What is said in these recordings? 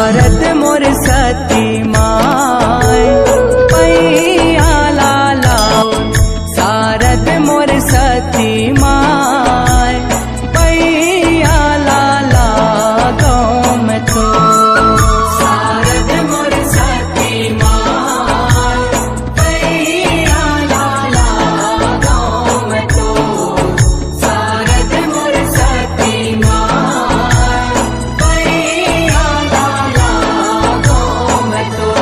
सारद मोर सती माय पैया लाला सारद मोर सती माय पैया लाला गाँव में तो सारद मोर सती माय पैया लाला गाँव में तो सारद मोर सती माय पैया लाला गाँव में तो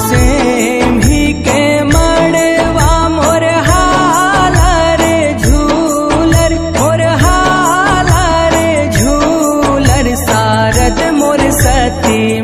सेमी के मड़वा मोर हालर झूलर मोर हालर झूलर सारद मोर सती